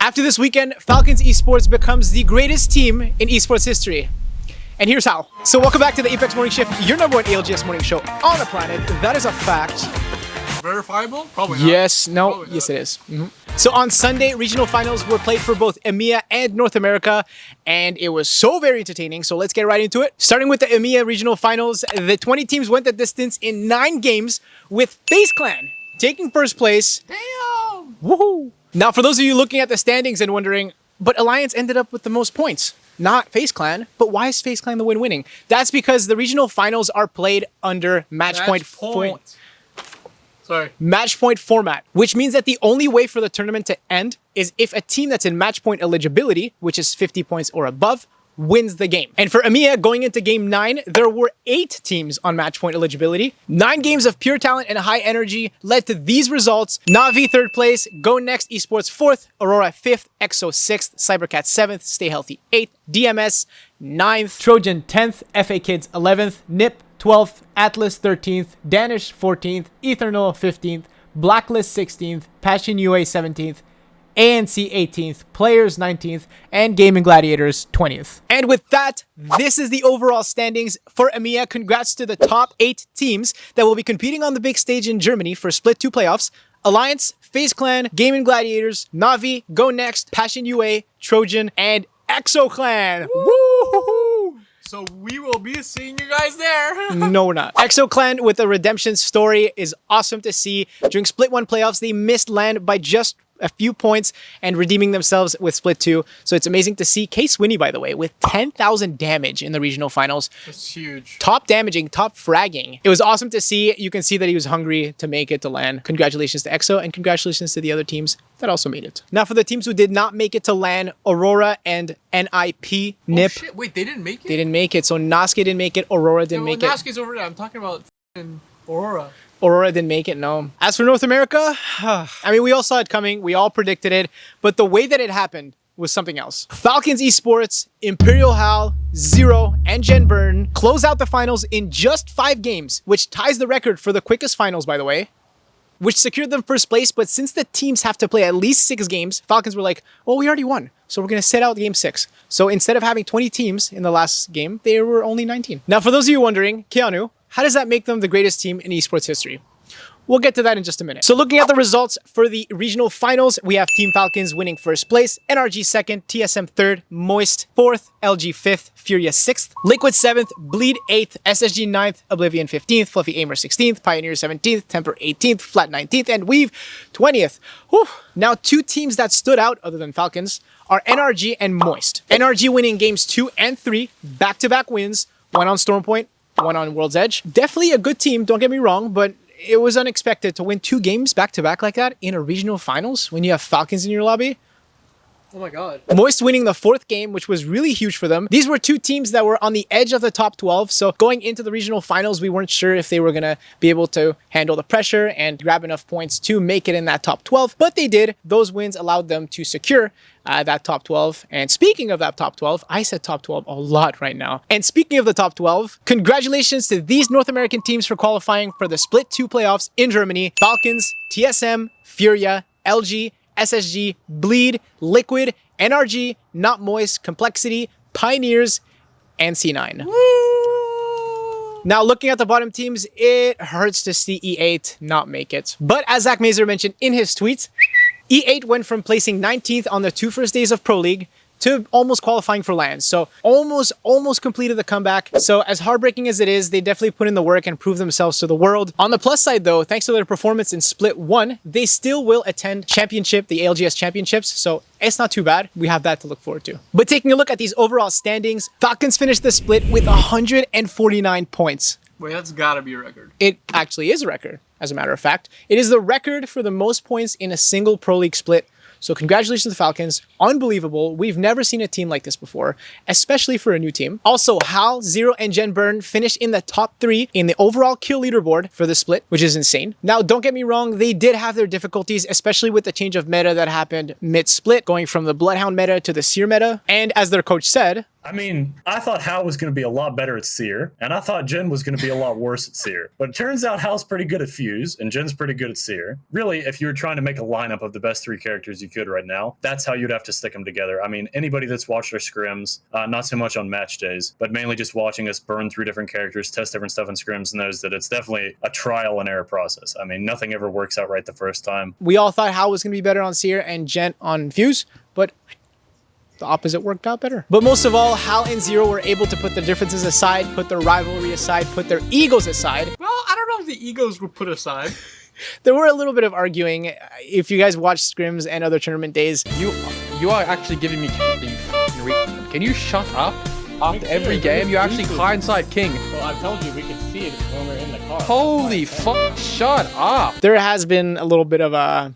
After this weekend, Falcons Esports becomes the greatest team in esports history. And here's how. So welcome back to the Apex Morning Shift, your #1 ALGS morning show on the planet. That is a fact. Verifiable? Probably not. Yes, no, Probably yes not. it is. So on Sunday, regional finals were played for both EMEA and North America, and it was so very entertaining. So let's get right into it. Starting with the EMEA regional finals, the 20 teams went the distance in 9 games, with FaZe Clan taking first place. Damn! Woohoo! Now, for those of you looking at the standings and wondering, but Alliance ended up with the most points, not FaZe Clan. But why is FaZe Clan the one winning? That's because the regional finals are played under match point format, which means that the only way for the tournament to end is if a team that's in match point eligibility, which is 50 points or above, wins the game. And for EMEA, going into game 9, there were 8 teams on match point eligibility. 9 games of pure talent and high energy led to these results. Navi 3rd place, Go Next Esports 4th, Aurora 5th, EXO 6th, Cybercat 7th, Stay Healthy 8th, DMS 9th, Trojan 10th, FA Kids 11th, NIP 12th, Atlas 13th, Danish 14th, Eternal 15th, Blacklist 16th, Passion UA 17th, ANC 18th, Players 19th, and Gaming Gladiators 20th. And with that, this is the overall standings for EMEA. Congrats to the top 8 teams that will be competing on the big stage in Germany for Split 2 playoffs. Alliance, FaZe Clan, Gaming Gladiators, Navi, Go Next, Passion UA, Trojan, and EXO Clan. Woo! So we will be seeing you guys there. No, we're not. EXO Clan with a redemption story is awesome to see. During Split 1 playoffs, they missed land by just a few points and redeeming themselves with Split 2. So it's amazing to see KSwinnie, by the way, with 10,000 damage in the regional finals. That's huge. Top damaging, top fragging. It was awesome to see. You can see that he was hungry to make it to LAN. Congratulations to EXO and congratulations to the other teams that also made it. Now for the teams who did not make it to LAN, Aurora and NIP, NIP. Oh, shit. Wait, they didn't make it? They didn't make it. So Nasuke didn't make it. Aurora didn't make it. Nasuke's over there. I'm talking about Aurora. Aurora didn't make it, no. As for North America, I mean, we all saw it coming. We all predicted it. But the way that it happened was something else. Falcons Esports, imperialhal, Zero, and Gen Burn close out the finals in just 5 games, which ties the record for the quickest finals, by the way, which secured them first place. But since the teams have to play at least 6 games, Falcons were like, well, we already won, so we're going to sit out game 6. So instead of having 20 teams in the last game, there were only 19. Now, for those of you wondering, Keanu, how does that make them the greatest team in esports history? We'll get to that in just a minute. So looking at the results for the regional finals, we have Team Falcons winning first place, NRG 2nd, TSM 3rd, Moist 4th, LG 5th, Furia 6th, Liquid 7th, Bleed 8th, SSG 9th, Oblivion 15th, Fluffy Aimer 16th, Pioneer 17th, Temper 18th, Flat 19th, and Weave 20th. Whew. Now 2 teams that stood out other than Falcons are NRG and Moist. NRG winning games 2 and 3, back-to-back wins, one on Stormpoint, one on World's Edge. Definitely a good team, don't get me wrong, but it was unexpected to win 2 games back-to-back like that in a regional finals when you have Falcons in your lobby. Oh my god. Moist winning the 4th game, which was really huge for them. These were 2 teams that were on the edge of the top 12, so going into the regional finals, we weren't sure if they were going to be able to handle the pressure and grab enough points to make it in that top 12, but they did. Those wins allowed them to secure that top 12. And speaking of that top 12, I said top 12 a lot right now. And speaking of the top 12, congratulations to these North American teams for qualifying for the Split 2 playoffs in Germany. Falcons, TSM, Furia, LG, SSG, Bleed, Liquid, NRG, Not Moist, Complexity, Pioneers, and C9. Woo! Now, looking at the bottom teams, it hurts to see E8 not make it. But as Zach Mazer mentioned in his tweets, E8 went from placing 19th on the 2 first days of Pro League to almost qualifying for LAN. So almost completed the comeback. So as heartbreaking as it is, they definitely put in the work and proved themselves to the world. On the plus side though, thanks to their performance in Split 1, they still will attend Championship, the ALGS Championships. So it's not too bad. We have that to look forward to. But taking a look at these overall standings, Falcons finished the split with 149 points. Wait, that's gotta be a record. It actually is a record, as a matter of fact. It is the record for the most points in a single Pro League split. So congratulations to the Falcons. Unbelievable. We've never seen a team like this before, especially for a new team. Also, Hal, Zero, and Gen Burn finished in the top 3 in the overall kill leaderboard for the split, which is insane. Now, don't get me wrong, they did have their difficulties, especially with the change of meta that happened mid-split, going from the Bloodhound meta to the Seer meta. And as their coach said, I mean, I thought Hal was going to be a lot better at Seer, and I thought Jen was going to be a lot worse at Seer. But it turns out Hal's pretty good at Fuse, and Jen's pretty good at Seer. Really, if you were trying to make a lineup of the best 3 characters you could right now, that's how you'd have to stick them together. I mean, anybody that's watched our scrims, not so much on match days, but mainly just watching us burn through different characters, test different stuff in scrims, knows that it's definitely a trial and error process. I mean, nothing ever works out right the first time. We all thought Hal was going to be better on Seer and Jen on Fuse, but the opposite worked out better. But most of all, Hal and Zero were able to put their differences aside, put their rivalry aside, put their egos aside. Well, I don't know if the egos were put aside. There were a little bit of arguing. If you guys watch scrims and other tournament days, You are actually giving me Can you shut up? After every game, you're actually hindsight king. Well, I told you we could see it when we were in the car. Holy fuck, shut up. there has been a little bit of a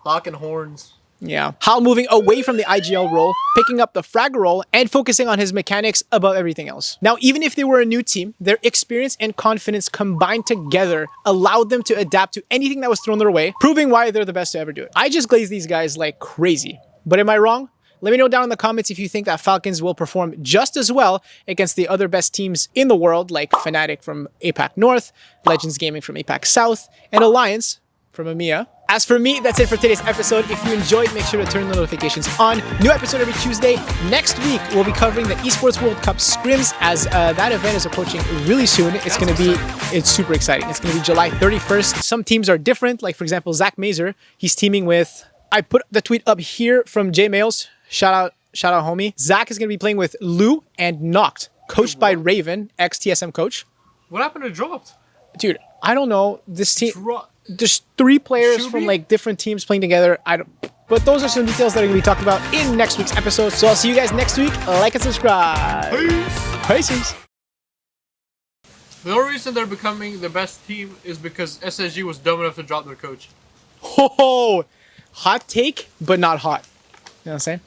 Locking horns. yeah. Hal moving away from the IGL role, picking up the frag role, and focusing on his mechanics above everything else. Now, even if they were a new team, their experience and confidence combined together allowed them to adapt to anything that was thrown their way, proving why they're the best to ever do it. I just glaze these guys like crazy. But am I wrong? Let me know down in the comments if you think that Falcons will perform just as well against the other best teams in the world, like Fnatic from APAC North, Legends Gaming from APAC South, and Alliance from EMEA. As for me, that's it for today's episode. If you enjoyed, make sure to turn the notifications on. New episode every Tuesday. Next week, we'll be covering the Esports World Cup scrims as that event is approaching really soon. It's super exciting. It's going to be July 31st. Some teams are different. Like, for example, Zach Mazer, he's teaming with... I put the tweet up here from J Mails. Shout out, homie. Zach is going to be playing with Lou and Noct, coached by Raven, ex-TSM coach. What happened to Dropped? Dude, I don't know. This team... Dro- There's 3 players Shubi? from like different teams playing together. But those are some details that are going to be talked about in next week's episode. So I'll see you guys next week. Like and subscribe. Peace. The only reason they're becoming the best team is because SSG was dumb enough to drop their coach. Ho ho! Hot take, but not hot. You know what I'm saying?